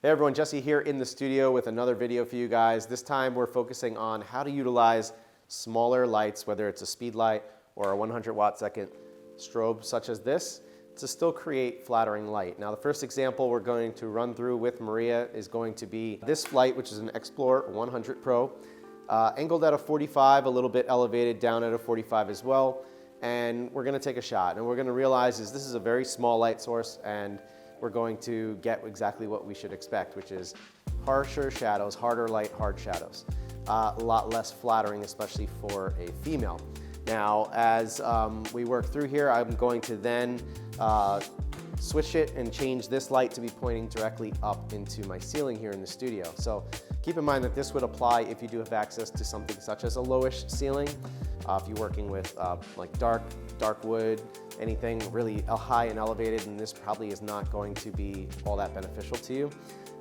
Hey everyone, Jesse here in the studio with another video for you guys. This time we're focusing on how to utilize smaller lights, whether it's a speed light or a 100 watt second strobe such as this, to still create flattering light. Now the first example we're going to run through with Maria is going to be this light, which is an Explore 100 Pro, angled at a 45, a little bit elevated down at a 45 as well. And we're gonna take a shot, and we're gonna realize this is a very small light source, and we're going to get exactly what we should expect, which is harsher shadows, harder light, hard shadows. A lot less flattering, especially for a female. Now, as we work through here, I'm going to then switch it and change this light to be pointing directly up into my ceiling here in the studio. So keep in mind that this would apply if you do have access to something such as a lowish ceiling. If you're working with like dark wood, anything really high and elevated, and this probably is not going to be all that beneficial to you.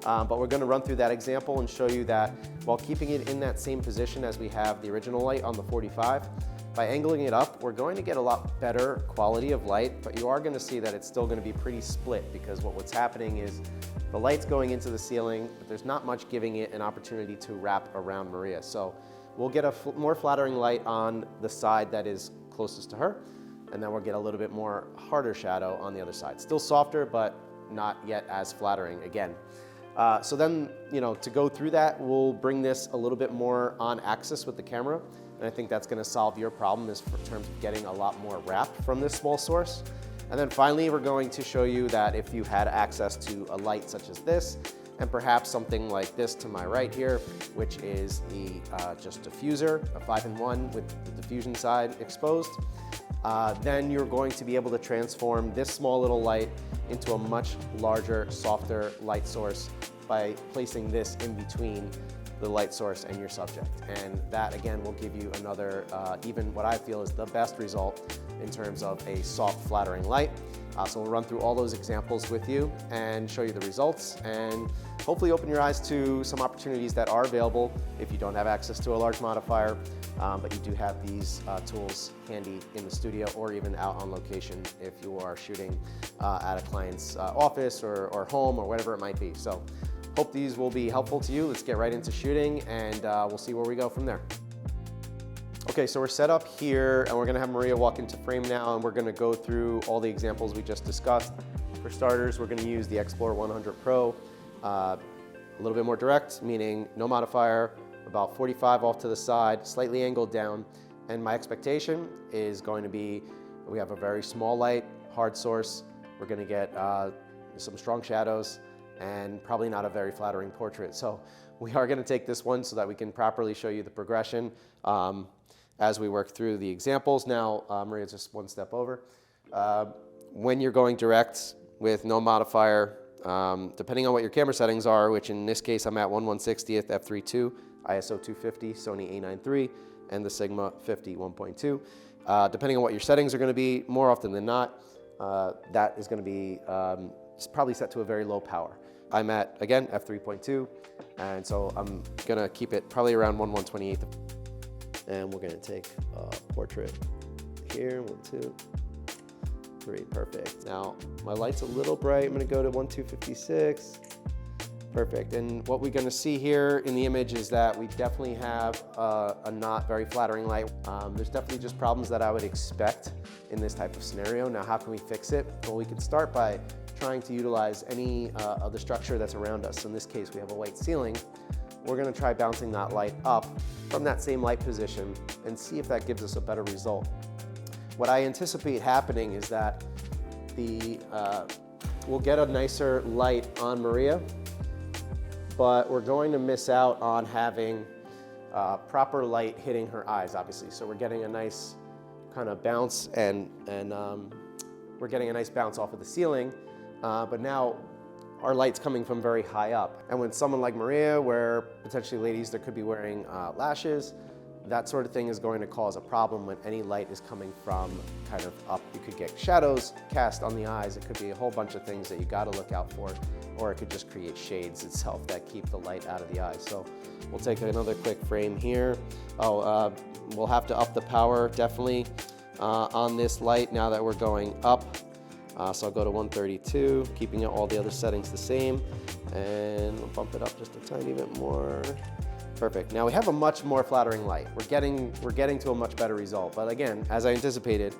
But we're going to run through that example and show you that while keeping it in that same position as we have the original light on the 45, by angling it up, we're going to get a lot better quality of light, but you are going to see that it's still going to be pretty split, because what's happening is the light's going into the ceiling, but there's not much giving it an opportunity to wrap around Maria. So we'll get a more flattering light on the side that is closest to her, and then we'll get a little bit more harder shadow on the other side. Still softer, but not yet as flattering again. So then, to go through that, we'll bring this a little bit more on axis with the camera, and I think that's gonna solve your problem in terms of getting a lot more wrap from this small source. And then finally, we're going to show you that if you had access to a light such as this, and perhaps something like this to my right here, which is the just diffuser, a 5-in-1 with the diffusion side exposed, then you're going to be able to transform this small little light into a much larger, softer light source by placing this in between the light source and your subject. And that again will give you another, even what I feel is the best result in terms of a soft, flattering light. So we'll run through all those examples with you and show you the results, and hopefully open your eyes to some opportunities that are available if you don't have access to a large modifier, but you do have these tools handy in the studio or even out on location if you are shooting at a client's office or home or whatever it might be. So hope these will be helpful to you. Let's get right into shooting, and we'll see where we go from there. Okay, so we're set up here, and we're gonna have Maria walk into frame now, and we're gonna go through all the examples we just discussed. For starters, we're gonna use the Explore 100 Pro, a little bit more direct, meaning no modifier, about 45 off to the side, slightly angled down, and my expectation is going to be, we have a very small light, hard source, we're gonna get some strong shadows, and probably not a very flattering portrait. So we are gonna take this one so that we can properly show you the progression as we work through the examples. Now, Maria's just one step over. When you're going direct with no modifier, depending on what your camera settings are, which in this case I'm at 1/160th f3.2, ISO 250, Sony A9 III, and the Sigma 50 1.2. Depending on what your settings are gonna be, more often than not, that is gonna be probably set to a very low power. I'm at, again, f3.2, and so I'm gonna keep it probably around 1/128th. And we're gonna take a portrait here, 1, 2, 3, perfect. Now, my light's a little bright. I'm gonna go to 1/256, perfect. And what we're gonna see here in the image is that we definitely have a not very flattering light. There's definitely just problems that I would expect in this type of scenario. Now, how can we fix it? Well, we can start by trying to utilize any of the structure that's around us. In this case, we have a white ceiling. We're gonna try bouncing that light up from that same light position and see if that gives us a better result. What I anticipate happening is that we'll get a nicer light on Maria, but we're going to miss out on having proper light hitting her eyes, obviously. So we're getting a nice kind of bounce, and we're getting a nice bounce off of the ceiling, but now our light's coming from very high up. And when someone like Maria, where potentially ladies that could be wearing lashes, that sort of thing is going to cause a problem when any light is coming from kind of up. You could get shadows cast on the eyes. It could be a whole bunch of things that you gotta look out for, or it could just create shades itself that keep the light out of the eyes. So we'll take another quick frame here. We'll have to up the power definitely on this light now that we're going up. So I'll go to 132, keeping all the other settings the same. And we'll bump it up just a tiny bit more. Perfect. Now we have a much more flattering light. We're getting to a much better result. But again, as I anticipated,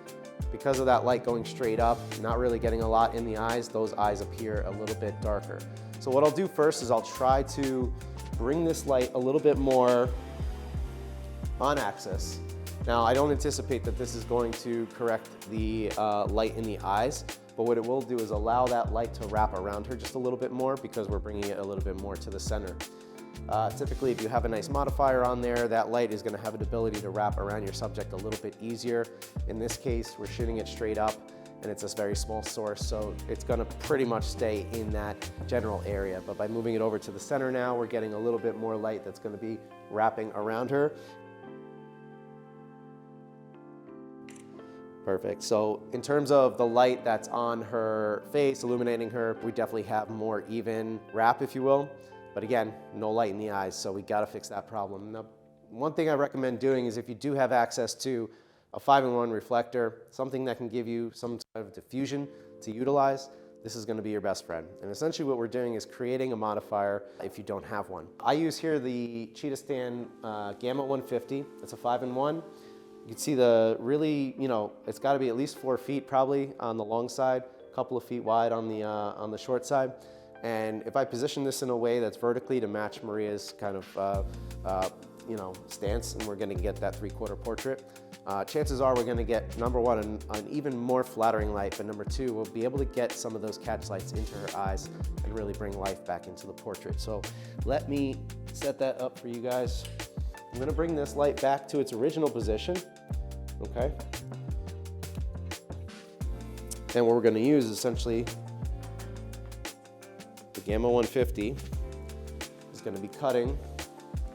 because of that light going straight up, not really getting a lot in the eyes, those eyes appear a little bit darker. So what I'll do first is I'll try to bring this light a little bit more on axis. Now I don't anticipate that this is going to correct the light in the eyes, but what it will do is allow that light to wrap around her just a little bit more because we're bringing it a little bit more to the center. Typically, if you have a nice modifier on there, that light is going to have an ability to wrap around your subject a little bit easier. In this case, we're shooting it straight up, and it's a very small source, so it's going to pretty much stay in that general area. But by moving it over to the center now, we're getting a little bit more light that's going to be wrapping around her. Perfect. So in terms of the light that's on her face, illuminating her, we definitely have more even wrap, if you will. But again, no light in the eyes, so we gotta fix that problem. Now, one thing I recommend doing is if you do have access to a 5-in-1 reflector, something that can give you some type of diffusion to utilize, this is gonna be your best friend. And essentially what we're doing is creating a modifier if you don't have one. I use here the Cheetah Stand Gamma 150. It's a 5-in-1. You can see the really, it's gotta be at least 4 feet probably on the long side, a couple of feet wide on the short side. And if I position this in a way that's vertically to match Maria's kind of, stance, and we're gonna get that 3/4 portrait, chances are we're gonna get, number one, an even more flattering light, but number two, we'll be able to get some of those catch lights into her eyes and really bring life back into the portrait. So let me set that up for you guys. I'm gonna bring this light back to its original position, okay? And what we're gonna use is essentially the Gamma 150 is going to be cutting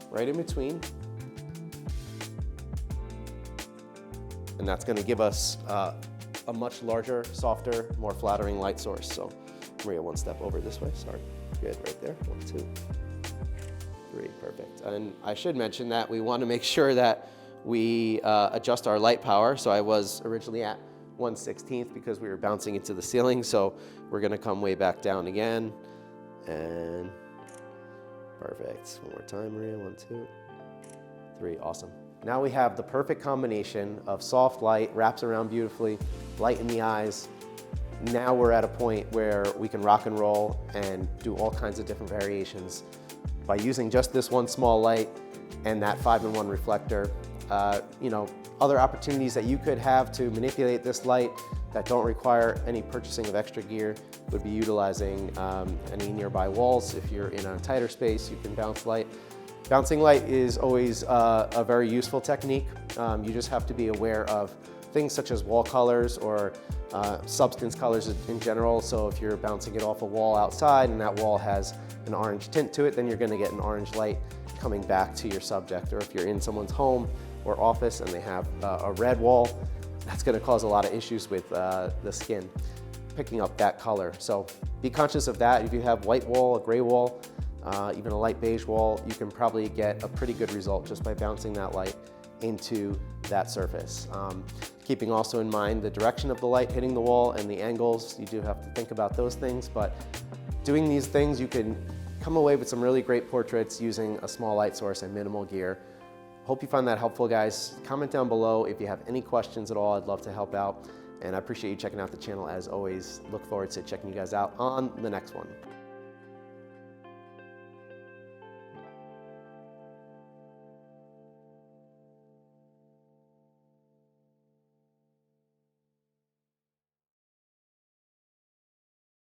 right in between, and that's going to give us a much larger, softer, more flattering light source. So Maria, one step over this way, sorry. Good, right there, 1, 2, 3, perfect. And I should mention that we want to make sure that we adjust our light power. So I was originally at 1/16 because we were bouncing into the ceiling, so we're going to come way back down again. And perfect. One more time, Maria. 1, 2, 3. Awesome. Now we have the perfect combination of soft light, wraps around beautifully, light in the eyes. Now we're at a point where we can rock and roll and do all kinds of different variations by using just this one small light and that 5-in-1 reflector. Other opportunities that you could have to manipulate this light that don't require any purchasing of extra gear would be utilizing any nearby walls. If you're in a tighter space, you can bounce light. Bouncing light is always a very useful technique. You just have to be aware of things such as wall colors or substance colors in general. So if you're bouncing it off a wall outside and that wall has an orange tint to it, then you're gonna get an orange light coming back to your subject. Or if you're in someone's home or office and they have a red wall, that's gonna cause a lot of issues with the skin picking up that color. So be conscious of that. If you have white wall, a gray wall, even a light beige wall, you can probably get a pretty good result just by bouncing that light into that surface. Keeping also in mind the direction of the light hitting the wall and the angles. You do have to think about those things, but doing these things, you can come away with some really great portraits using a small light source and minimal gear. Hope you find that helpful, guys. Comment down below if you have any questions at all. I'd love to help out. And I appreciate you checking out the channel as always. Look forward to checking you guys out on the next one.